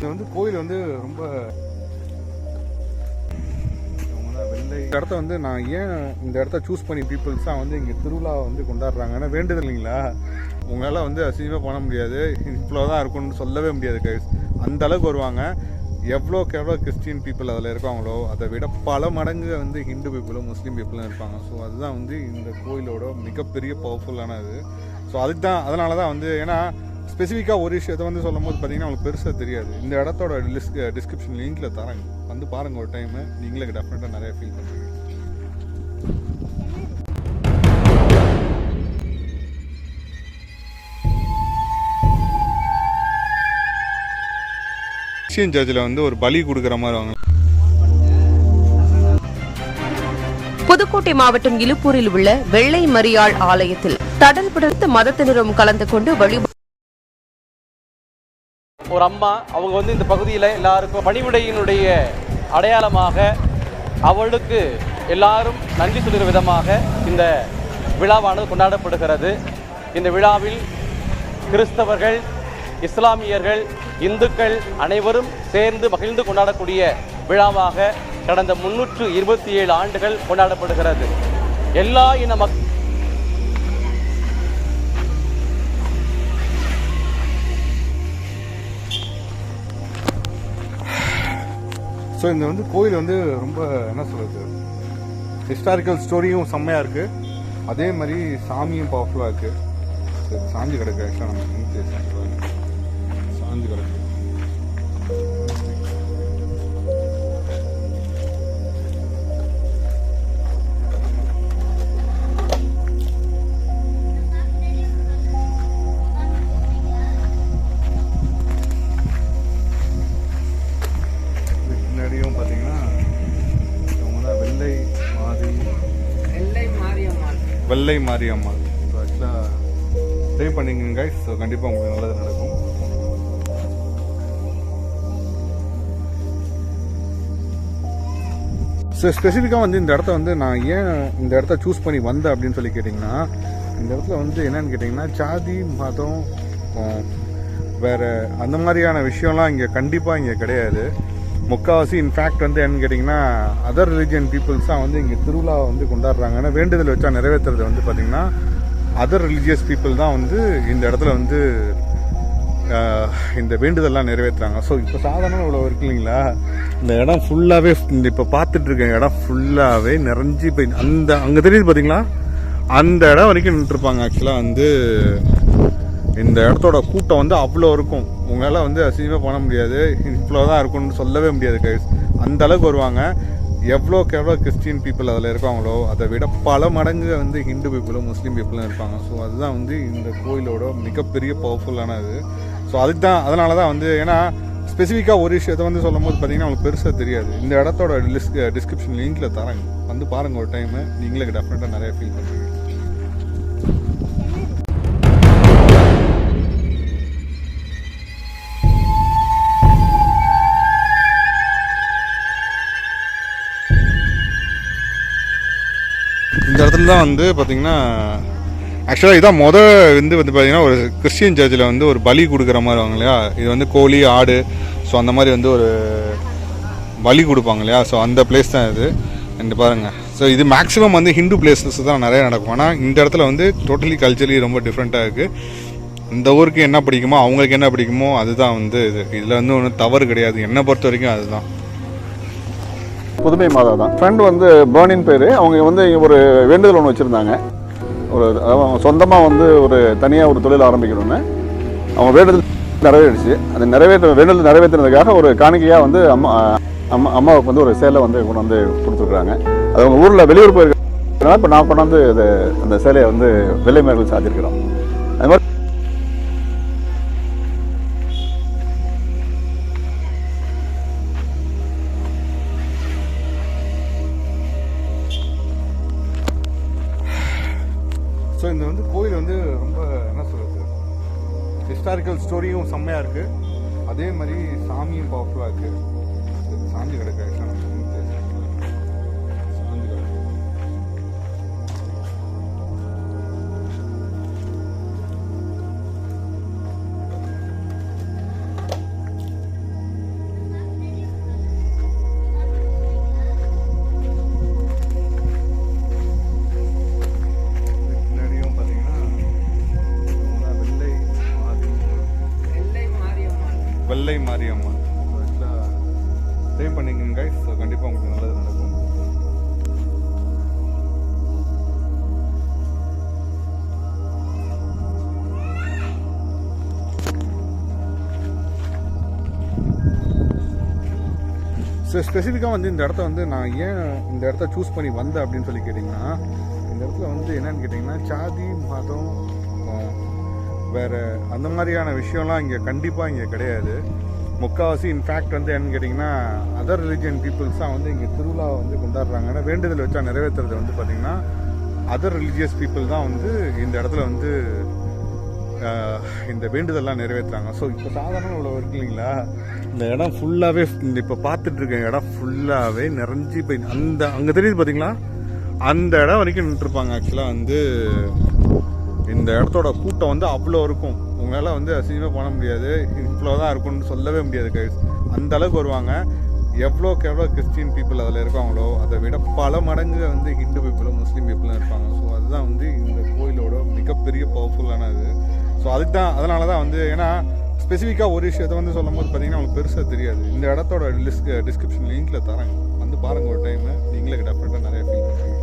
இது வந்து கோயில் வந்து ரொம்ப வெள்ளை இடத்த வந்து நான் ஏன் இந்த இடத்த சூஸ் பண்ணி பீப்புள்ஸாக வந்து இங்கே திருவிழா வந்து கொண்டாடுறாங்க. ஏன்னா வேண்டுதல் இல்லைங்களா, உங்களால் வந்து அசிங்கமாக பண்ண முடியாது, இவ்வளோ தான் இருக்கும்னு சொல்லவே முடியாது கைஸ். அந்த அளவுக்கு வருவாங்க. எவ்வளோக்கு எவ்வளோ கிறிஸ்டின் பீப்புள் அதில் இருக்காங்களோ அதை விட பல மடங்கு வந்து ஹிந்து பீப்புளும் முஸ்லீம் பீப்புளும் இருப்பாங்க. ஸோ அதுதான் வந்து இந்த கோயிலோட மிகப்பெரிய பவர்ஃபுல்லான இது. ஸோ அதனால தான் வந்து ஏன்னா ஸ்பெசிஃபிக்காக ஒரு விஷயத்தை வந்து சொல்லும் போது பார்த்தீங்கன்னா அவங்களுக்கு பெருசாக தெரியாது. இந்த இடத்தோட டிஸ்கிரிப்ஷன் லிங்கில் தராங்க, வந்து பாருங்கள் ஒரு டைமு, நீங்களே டெஃபினட்டாக நிறைய ஃபீல் பண்ணுறீங்க. கிறிஸ்டியன் சர்ச்சில் வந்து ஒரு பலி கொடுக்குற மாதிரி வாங்க. புதுக்கோட்டை மாவட்டம் இலுப்பூரில் உள்ள வெள்ளை மரியாள் ஆலயத்தில் தடல் பிடித்து மதத்தினரும் கலந்து கொண்டு வழிபாடு. ஒரு அம்மா அவங்க வந்து இந்த பகுதியில் எல்லாருக்கும் பணிவிடையினுடைய அடையாளமாக அவளுக்கு எல்லாரும் நன்றி சொல்கிற விதமாக இந்த விழாவானது கொண்டாடப்படுகிறது. இந்த விழாவில் கிறிஸ்தவர்கள், இஸ்லாமியர்கள், இந்துக்கள் அனைவரும் சேர்ந்து மகிழ்ந்து கொண்டாடக்கூடிய விழாவாக கடந்த 327 ஆண்டுகள் கொண்டாடப்படுகிறது. எல்லா இன ஸோ இந்த வந்து கோயில் வந்து ரொம்ப என்ன சொல்கிறது, ஹிஸ்டாரிக்கல் ஸ்டோரியும் செம்மையாக இருக்குது, அதே மாதிரி சாமியும் பவர்ஃபுல்லாக இருக்குது. சாஞ்சி கிடக்கு, ஆக்சுவலாக நம்ம சாஞ்சி கிடக்கு. பின்னாடியும் பார்த்தீங்கன்னா அவங்க தான் வெள்ளை மாரியம்மாள். ஸோ ஆக்சுவலாக ட்ரை பண்ணிங்க கைஸ். ஸோ கண்டிப்பாக உங்களுக்கு நல்லது நடக்கும். ஸோ ஸ்பெசிஃபிக்காக வந்து இந்த இடத்த வந்து நான் ஏன் இந்த இடத்த சூஸ் பண்ணி வந்தேன் அப்படின்னு சொல்லி கேட்டிங்கன்னா, இந்த இடத்துல வந்து என்னன்னு கேட்டிங்கன்னா ஜாதி மதம் வேறு அந்த மாதிரியான விஷயம்லாம் இங்கே கண்டிப்பாக இங்கே கிடையாது. முக்கால்வாசி இன்ஃபேக்ட் வந்து என்னன்னு கேட்டிங்கன்னா அதர் ரிலிஜியன் பீப்புள்ஸாக வந்து இங்கே திருவிழா வந்து கொண்டாடுறாங்க. ஏன்னா வேண்டுதல் வச்சா நிறைவேற்றுறது வந்து பார்த்திங்கன்னா அதர் ரிலீஜியஸ் பீப்புள் தான் வந்து இந்த இடத்துல வந்து இந்த வேண்டுதல்லாம் நிறைவேற்றுறாங்க. ஸோ இப்போ சாதாரணமாக இவ்வளோ இருக்கு இல்லைங்களா, இந்த இடம் ஃபுல்லாகவே இந்த இப்போ பார்த்துட்ருக்க இடம் ஃபுல்லாகவே நிறைஞ்சி போய் அந்த அங்கே தெரியுது பார்த்தீங்களா, அந்த இடம் வரைக்கும் நின்றுருப்பாங்க. ஆக்சுவலாக வந்து இந்த இடத்தோட கூட்டம் வந்து அவ்வளோ இருக்கும், உங்களால் வந்து அசிங்கமாக பண்ண முடியாது, இவ்வளோ தான் இருக்கும்னு சொல்லவே முடியாது கைஸ். அந்த அளவுக்கு வருவாங்க. எவ்வளோக்கு எவ்வளோ கிறிஸ்டின் பீப்புள் அதில் இருக்காங்களோ அதை விட பல மடங்கு வந்து ஹிந்து பீப்புளும் முஸ்லீம் பீப்புளும் இருப்பாங்க. ஸோ அதுதான் வந்து இந்த கோயிலோட மிகப்பெரிய பவர்ஃபுல்லான இது. ஸோ அதனால தான் வந்து ஏன்னா ஸ்பெசிஃபிக்காக ஒரு விஷயத்தை வந்து சொல்லும் போது பார்த்தீங்கன்னா அவங்களுக்கு பெருசாக தெரியாது. இந்த இடத்தோட டிஸ்கிரிப்ஷன் லிங்கில் தராங்க, வந்து பாருங்கள் ஒரு டைமு, நீங்களே டெஃபினட்டாக நிறைய ஃபீல் பண்ணுறீங்க. இந்த இடத்துல தான் வந்து பார்த்திங்கன்னா ஆக்சுவலாக இதான் வந்து பார்த்திங்கன்னா ஒரு கிறிஸ்டியன் சர்ச்சில் வந்து ஒரு பலி கொடுக்குற மாதிரி வாங்க இல்லையா, இது வந்து கோழி ஆடு ஸோ அந்த மாதிரி வந்து ஒரு பலி கொடுப்பாங்க இல்லையா, ஸோ அந்த பிளேஸ் தான் இது. ரெண்டு பாருங்கள். ஸோ இது மேக்ஸிமம் வந்து ஹிந்து பிளேஸஸ் தான் நிறைய நடக்கும். ஆனால் இந்த இடத்துல வந்து டோட்டலி கல்ச்சரலி ரொம்ப டிஃப்ரெண்ட்டாக இருக்குது. இந்த ஊருக்கு என்ன பிடிக்குமோ அவங்களுக்கு என்ன பிடிக்குமோ அதுதான் வந்து இதில் வந்து ஒன்றும் தவறு கிடையாது. என்னை பொறுத்த வரைக்கும் அதுதான். புதுமை மாதா தான் ஃப்ரெண்ட் வந்து பேர்னின் பேர். அவங்க வந்து ஒரு வேண்டுதல் ஒன்று வச்சுருந்தாங்க, ஒரு அவங்க சொந்தமாக வந்து ஒரு தனியாக ஒரு தொழில் ஆரம்பிக்கணும்னு. அவங்க வேண்டுதல் நிறைவேறிடுச்சு. அந்த வேண்டுதல் நிறைவேற்றினதுக்காக ஒரு காணிக்கையாக வந்து அம்மாவுக்கு வந்து ஒரு சேலை வந்து கொண்டு வந்து கொடுத்துருக்குறாங்க. அது அவங்க ஊரில் வெளியூர் போயிருக்காங்க. இப்போ நான் கொண்டாந்து அந்த சேலையை வந்து வெள்ளை மேல் சாத்திருக்கிறோம். அது மாதிரி ஸோ இந்த வந்து கோயில் வந்து ரொம்ப என்ன சொல்கிறது, ஹிஸ்டாரிக்கல் ஸ்டோரியும் செம்மையாக இருக்குது, அதே மாதிரி சாமியும் பவர்ஃபுல்லாக இருக்குது. சாஞ்சி கிடக்கு, ஆக்சுவலாக நம்ம சாஞ்சி கிடக்கு. ஸ்பெசிஃபிக்காக வந்து இந்த இடத்த வந்து நான் ஏன் இந்த இடத்த சூஸ் பண்ணி வந்தேன் அப்படின்னு சொல்லி கேட்டிங்கன்னா, இந்த இடத்துல வந்து என்னன்னு கேட்டிங்கன்னா சாதி மதம் வேறு அந்த மாதிரியான விஷயம்லாம் இங்கே கண்டிப்பாக இங்கே கிடையாது. முக்கால்வாசி இன்ஃபேக்ட் வந்து என்னன்னு கேட்டிங்கன்னா அதர் ரிலிஜியன் பீப்புள்ஸ் தான் வந்து இங்கே திருவிழாவை வந்து கொண்டாடுறாங்க. ஏன்னா வேண்டுதல் வச்சா நிறைவேற்றுறது வந்து பார்த்திங்கன்னா அதர் ரிலீஜியஸ் பீப்புள் தான் வந்து இந்த இடத்துல வந்து இந்த வேண்டுதல்லாம் நிறைவேற்றுறாங்க. ஸோ இப்போ சாதாரண இவ்வளோ இருக்கு இல்லைங்களா, இந்த இடம் ஃபுல்லாகவே இப்போ பார்த்துட்ருக்க இடம் ஃபுல்லாகவே நிறைஞ்சி போய் அந்த அங்கே தெரியுது பார்த்தீங்களா, அந்த இடம் வரைக்கும் நின்றுருப்பாங்க. ஆக்சுவலாக வந்து இந்த இடத்தோட கூட்டம் வந்து அவ்வளோ இருக்கும். உங்களால் வந்து அசிங்கமாக பண்ண முடியாது, இவ்வளோ தான் இருக்கும்னு சொல்லவே முடியாது கைஸ். அந்த அளவுக்கு வருவாங்க. எவ்வளோக்கு எவ்வளோ கிறிஸ்டின் பீப்புள் அதில் இருக்காங்களோ அதை விட பல மடங்கு வந்து ஹிந்து பீப்புளும் முஸ்லீம் பீப்புளும் இருப்பாங்க. ஸோ அதுதான் வந்து இந்த கோயிலோட மிகப்பெரிய பவர்ஃபுல்லான இது. ஸோ அதுக்கு தான் அதனால தான் வந்து ஏன்னா ஸ்பெசிஃபிக்காக ஒரு விஷயத்தை வந்து சொல்லும் போது பார்த்தீங்கன்னா அவங்களுக்கு பெருசாக தெரியாது. இந்த இடத்தோட டிஸ்கிரிப்ஷன் லிங்க்கில் தராங்க, வந்து பாருங்கள் ஒரு டைம். நீங்களே டெஃபினட்டாக நிறைய ஃபீல் பண்ணுறீங்க.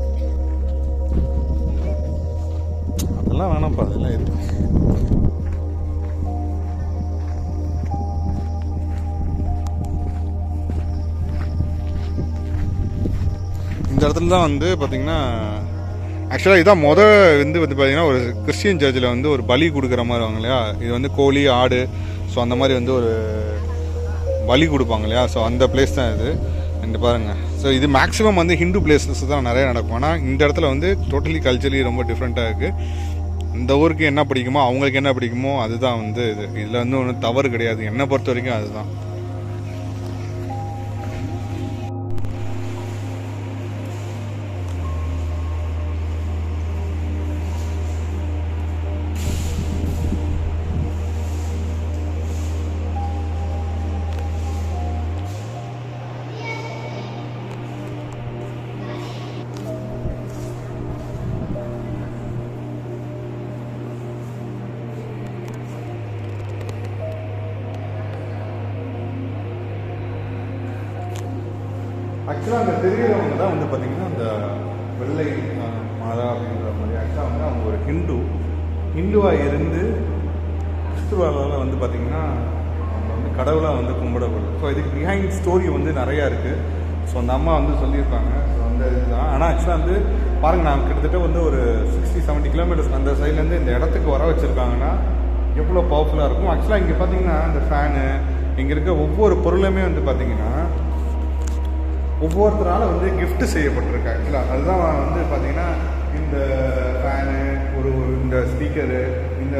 அதெல்லாம் வேணாம்ப்பா, அதெல்லாம் இருக்கு. இந்த இடத்துல தான் வந்து பார்த்திங்கன்னா ஆக்சுவலாக இதான் வந்து பார்த்திங்கன்னா ஒரு கிறிஸ்டியன் சர்ச்சில் வந்து ஒரு பலி கொடுக்குற மாதிரி வாங்க இல்லையா, இது வந்து கோழி ஆடு ஸோ அந்த மாதிரி வந்து ஒரு பலி கொடுப்பாங்க இல்லையா, ஸோ அந்த பிளேஸ் தான் இது. இந்த பாருங்கள். ஸோ இது மேக்ஸிமம் வந்து ஹிந்து பிளேஸஸ் தான் நிறைய நடக்கும். ஆனால் இந்த இடத்துல வந்து டோட்டலி கல்ச்சரலி ரொம்ப டிஃப்ரெண்ட்டாக இருக்குது. இந்த ஊருக்கு என்ன பிடிக்குமோ அவங்களுக்கு என்ன பிடிக்குமோ அதுதான் வந்து இது. இதில் வந்து ஒன்றும் தவறு கிடையாது, என்னை பொறுத்த வரைக்கும் அதுதான். ஆக்சுவலாக அந்த தெரியறவங்க தான் வந்து பார்த்திங்கன்னா அந்த வெள்ளை மாதா அப்படின்ற மாதிரி. ஆக்சுவலாக வந்து அவங்க ஒரு ஹிந்துவாக இருந்து கிறிஸ்துவால வந்து பார்த்திங்கன்னா அவங்க வந்து கடவுளாக வந்து கும்பிடப்படுது. ஸோ இதுக்கு பிஹைண்ட் ஸ்டோரி வந்து நிறையா இருக்குது. ஸோ அந்த அம்மா வந்து சொல்லியிருக்காங்க. ஸோ அந்த இதுதான். ஆனால் ஆக்சுவலாக வந்து பாருங்கள், நான் கிட்டத்தட்ட வந்து ஒரு 60-70 கிலோமீட்டர்ஸ் அந்த சைட்லேருந்து இந்த இடத்துக்கு வர வச்சுருக்காங்கன்னா எவ்வளோ பவர்ஃபுல்லாக இருக்கும். ஆக்சுவலாக இங்கே பார்த்தீங்கன்னா இந்த ஃபேனு, இங்கே இருக்க ஒவ்வொரு பொருளுமே வந்து பார்த்திங்கன்னா ஒவ்வொருத்தரால் வந்து கிஃப்ட் செய்யப்பட்டிருக்கு. ஆக்சுவலாக அதுதான் வந்து பார்த்திங்கன்னா இந்த ஃபேனு, இந்த ஸ்பீக்கரு, இந்த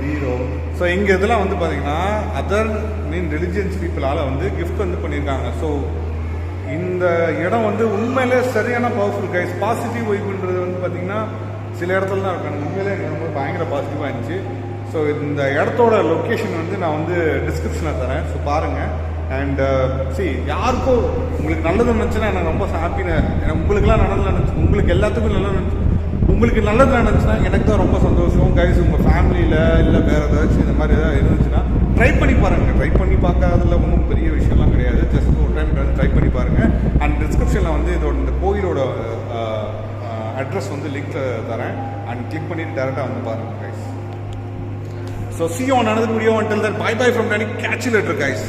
பீரோ. ஸோ இங்கே இதெல்லாம் வந்து பார்த்திங்கன்னா அதர் ரிலிஜியன்ஸ் பீப்புளால் வந்து கிஃப்ட் வந்து பண்ணியிருக்காங்க. ஸோ இந்த இடம் வந்து உண்மையிலே சரியான பவர்ஃபுல் கைஸ். பாசிட்டிவ் வைப்புன்றது வந்து பார்த்திங்கன்னா சில இடத்துல தான் இருக்காங்க. உண்மையிலே எனக்கு ரொம்ப பயங்கர பாசிட்டிவாக இருந்துச்சு. ஸோ இந்த இடத்தோட லொக்கேஷன் வந்து நான் வந்து டிஸ்கிரிப்ஷனில் தரேன். ஸோ பாருங்கள். அண்ட் யாருக்கோ உங்களுக்கு நல்லது நினச்சுன்னா எனக்கு ரொம்ப ஹாப்பின்னு. எனக்கு உங்களுக்குலாம் நல்லது நினச்சி, உங்களுக்கு எல்லாத்துக்கும் நல்லது நினச்சி, உங்களுக்கு நல்லது நினச்சுன்னா எனக்கு தான் ரொம்ப சந்தோஷம் கைஸ். உங்கள் ஃபேமிலியில் இல்லை வேறு ஏதாச்சும் இந்த மாதிரி எதாவது இருந்துச்சுன்னா ட்ரை பண்ணி பாருங்கள். ட்ரை பண்ணி பார்க்காததில் ஒன்றும் பெரிய விஷயம்லாம் கிடையாது. ஜஸ்ட் ஒரு டைம் ட்ரை பண்ணி பாருங்கள். அண்ட் டிஸ்கிரிப்ஷனில் வந்து இதோட இந்த கோயிலோட அட்ரஸ் வந்து லிங்க்கில் தரேன். அண்ட் கிளிக் பண்ணிட்டு டேரெக்டாக வந்து பாருங்கள் guys. So see you on another video. Until then, bye bye from Danny. Catch you later guys.